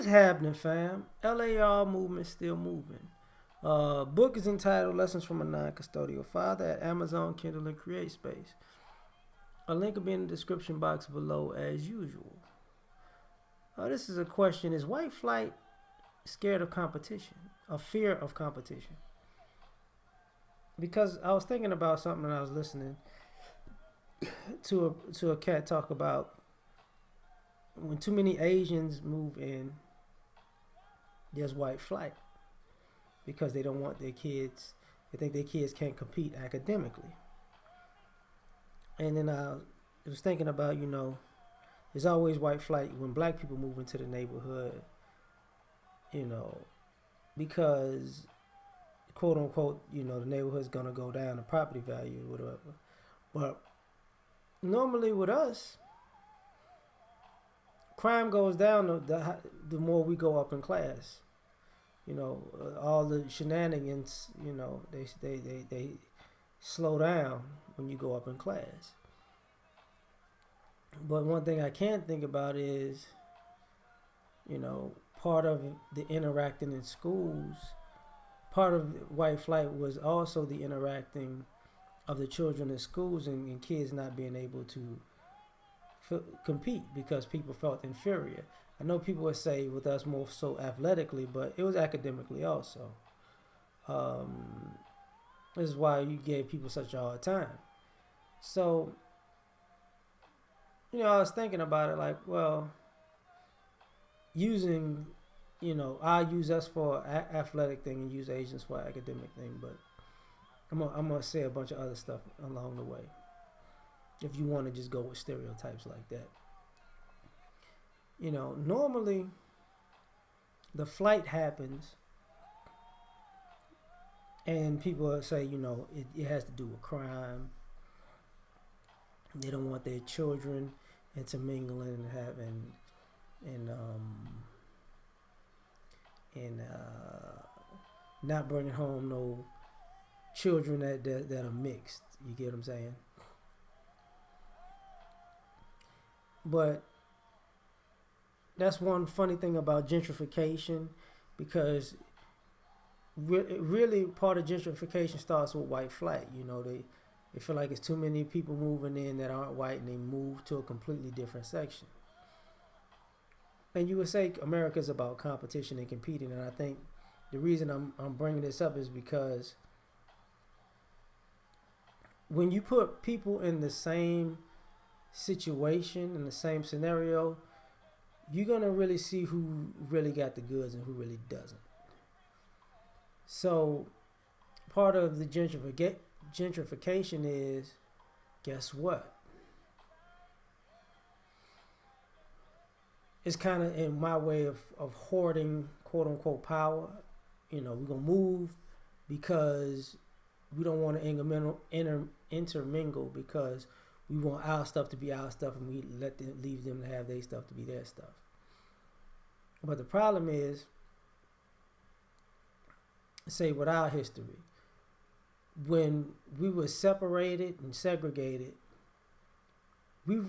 What's happening, fam? L.A.R. movement still moving. Book is entitled Lessons from a Non-Custodial Father at Amazon, Kindle, and CreateSpace. A link will be in the description box below as usual. This is a question. Is white flight scared of competition? A fear of competition? Because I was thinking about something and I was listening to a cat talk about when too many Asians move in, there's white flight because they don't want their kids. They think their kids can't compete academically. And then I was thinking about, there's always white flight when black people move into the neighborhood, you know, because quote unquote, the neighborhood's gonna go down, the property value, whatever. But normally with us, crime goes down the more we go up in class. All the shenanigans, they slow down when you go up in class. But one thing I can't think about is, part of the interacting in schools, part of white flight was also the interacting of the children in schools and kids not being able to compete because people felt inferior. I know people would say with us more so athletically, but it was academically also. This is why you gave people such a hard time. So, I was thinking about it like, well, using, I use us for athletic thing and use Asians for academic thing, but I'm gonna say a bunch of other stuff along the way. If you want to just go with stereotypes like that. Normally the flight happens and people say, it has to do with crime. They don't want their children intermingling and having and not bringing home no children that are mixed. You get what I'm saying? But that's one funny thing about gentrification, because really part of gentrification starts with white flight. They feel like it's too many people moving in that aren't white, and they move to a completely different section. And you would say America's about competition and competing, and I think the reason I'm bringing this up is because when you put people in the same situation, in the same scenario, you're going to really see who really got the goods and who really doesn't. So part of the gentrification is, guess what? It's kind of in my way of hoarding, quote unquote, power. We're going to move because we don't want to intermingle because we want our stuff to be our stuff and we leave them to have their stuff to be their stuff. But the problem is, say with our history, when we were separated and segregated, when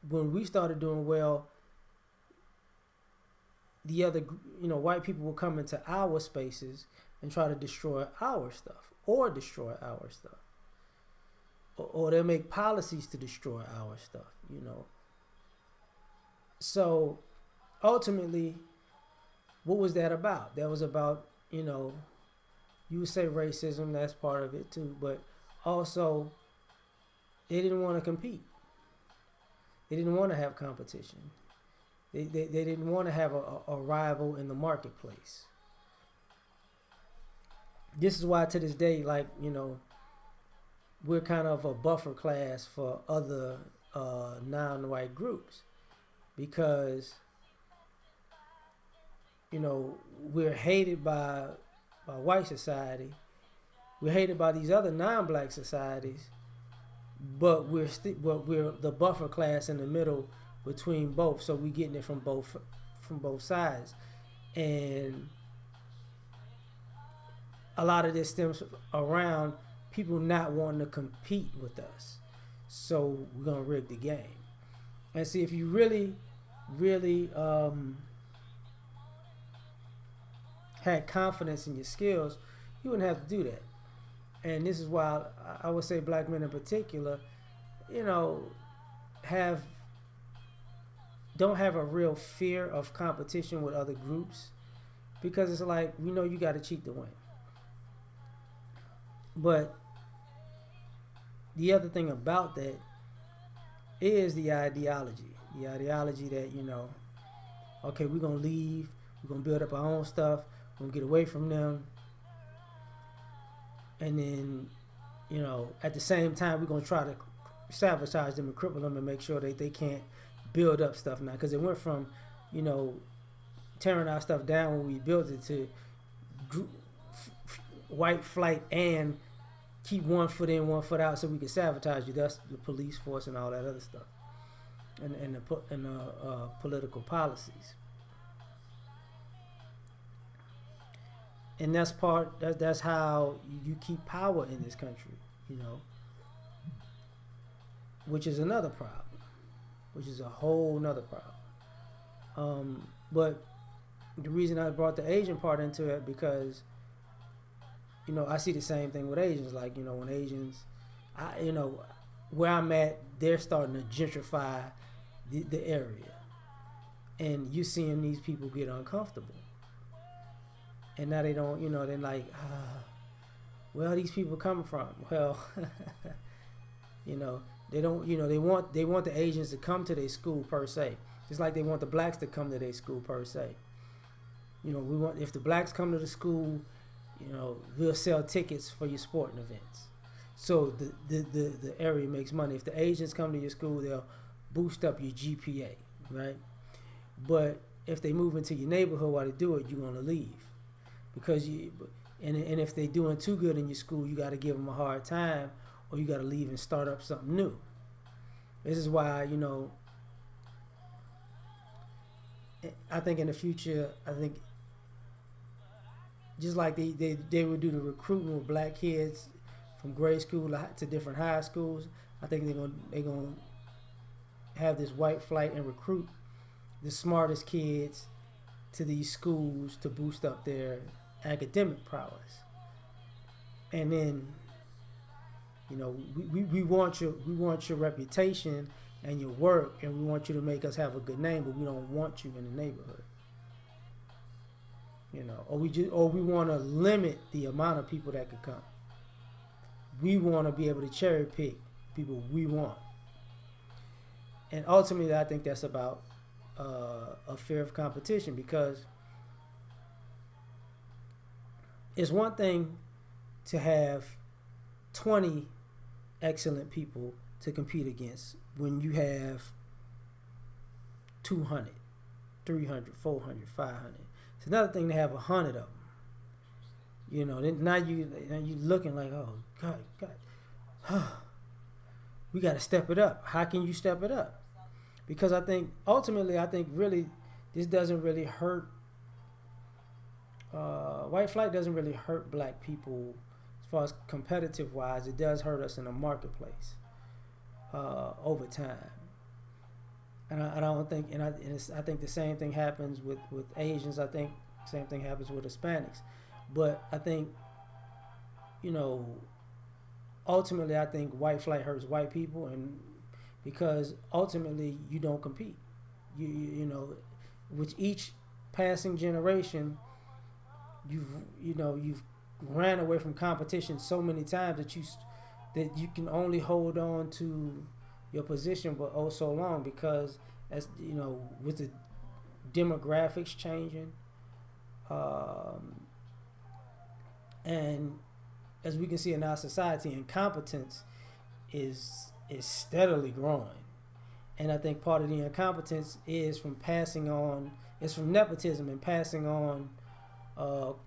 we started doing well, the other, white people will come into our spaces and try to destroy our stuff or destroy our stuff. Or they'll make policies to destroy our stuff, So ultimately, what was that about? That was about, you would say racism, that's part of it too, but also they didn't want to compete. They didn't want to have competition. They didn't want to have a rival in the marketplace. This is why to this day, we're kind of a buffer class for other non-white groups because, we're hated by white society. We're hated by these other non-black societies, but we're the buffer class in the middle between both. So we're getting it from both sides, and a lot of this stems around people not wanting to compete with us. So we're gonna rig the game. And see, if you really had confidence in your skills, you wouldn't have to do that. And this is why I would say black men in particular, you know, have don't have a real fear of competition with other groups because it's like we know you got to cheat to win. But the other thing about that is the ideology that okay, we're gonna leave, we're gonna build up our own stuff, we're gonna get away from them, and then at the same time we're gonna try to sabotage them and cripple them and make sure that they can't build up stuff now because it went from you know tearing our stuff down when we built it to white flight and keep one foot in, one foot out, so we can sabotage you. That's the police force and all that other stuff, and the political policies. And that's how you keep power in this country, which is another problem, which is a whole nother problem. But the reason I brought the Asian part into it because I see the same thing with Asians. Like, when Asians, where I'm at, they're starting to gentrify the area. And you seeing these people get uncomfortable. And now they don't, they're like, where are these people coming from? Well, they don't, they want the Asians to come to their school per se. Just like they want the blacks to come to their school per se. If the blacks come to the school, we'll sell tickets for your sporting events. So the area makes money. If the Asians come to your school, they'll boost up your GPA, right? But if they move into your neighborhood while they do it, you're going to leave. Because and if they're doing too good in your school, you got to give them a hard time or you got to leave and start up something new. This is why, I think in the future, just like they would do the recruitment with black kids from grade school to different high schools, I think they're gonna have this white flight and recruit the smartest kids to these schools to boost up their academic prowess. And then, we want your reputation and your work, and we want you to make us have a good name, but we don't want you in the neighborhood. Or we want to limit the amount of people that could come. We want to be able to cherry pick people we want. And ultimately, I think that's about a fear of competition, because it's one thing to have 20 excellent people to compete against when you have 200, 300, 400, 500. It's another thing to have 100 of them. Now you looking like, oh God, we got to step it up. How can you step it up? Because I think really this doesn't really hurt. White flight doesn't really hurt black people as far as competitive wise. It does hurt us in the marketplace over time. And I don't think, I think the same thing happens with Asians. I think the same thing happens with Hispanics. But I think, ultimately, I think white flight hurts white people, and because ultimately you don't compete. With each passing generation, you've ran away from competition so many times that you can only hold on to your position but oh so long, because as with the demographics changing, and as we can see in our society, incompetence is steadily growing. And I think part of the incompetence is from nepotism and passing on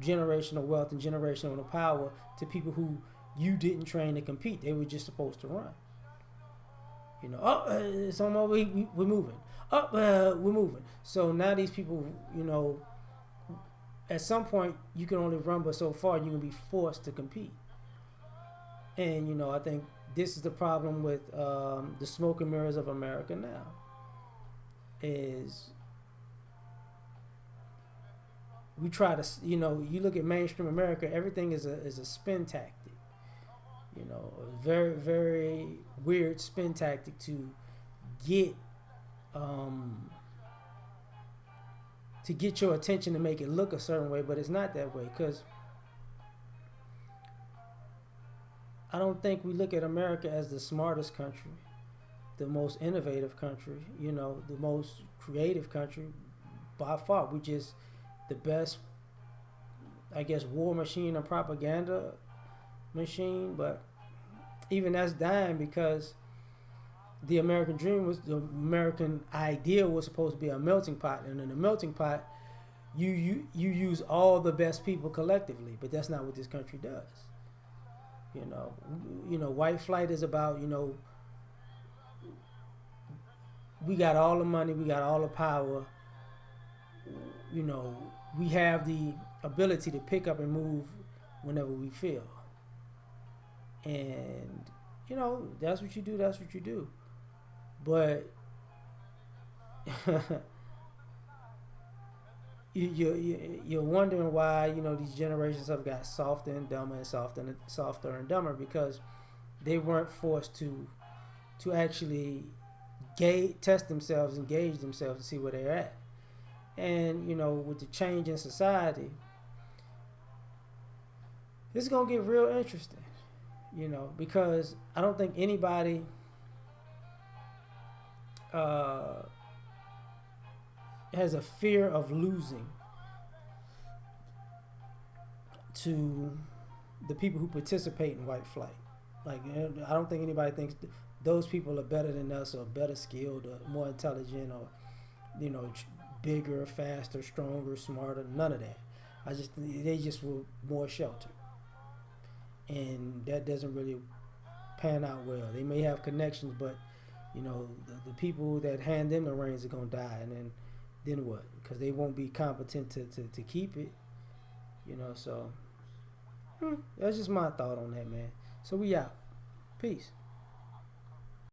generational wealth and generational power to people who you didn't train to compete. They were just supposed to run. It's on my way, we're moving. We're moving. So now these people, at some point you can only run but so far. You can be forced to compete. And I think this is the problem with the smoke and mirrors of America now. Is we try to, you look at mainstream America, everything is a spin tactic. A very very weird spin tactic get um, to get your attention to make it look a certain way, but it's not that way because I don't think we look at America as the smartest country, the most innovative country, the most creative country by far. We just the best, I guess, war machine and propaganda machine, but even that's dying because the American ideal was supposed to be a melting pot, and in a melting pot, you use all the best people collectively, but that's not what this country does. You know, white flight is about we got all the money, we got all the power, you know, we have the ability to pick up and move whenever we feel, and that's what you do. That's what you do. But you're wondering why these generations have got softer and dumber and softer and dumber because they weren't forced to actually test themselves and gauge themselves to see where they're at. And with the change in society, this is gonna get real interesting. Because I don't think anybody uh, has a fear of losing to the people who participate in white flight. Like, I don't think anybody thinks those people are better than us or better skilled or more intelligent or, bigger, faster, stronger, smarter. None of that. They just were more sheltered. And that doesn't really pan out well. They may have connections, but, the people that hand them the reins are going to die. And then what? Because they won't be competent to keep it. So that's just my thought on that, man. So we out. Peace.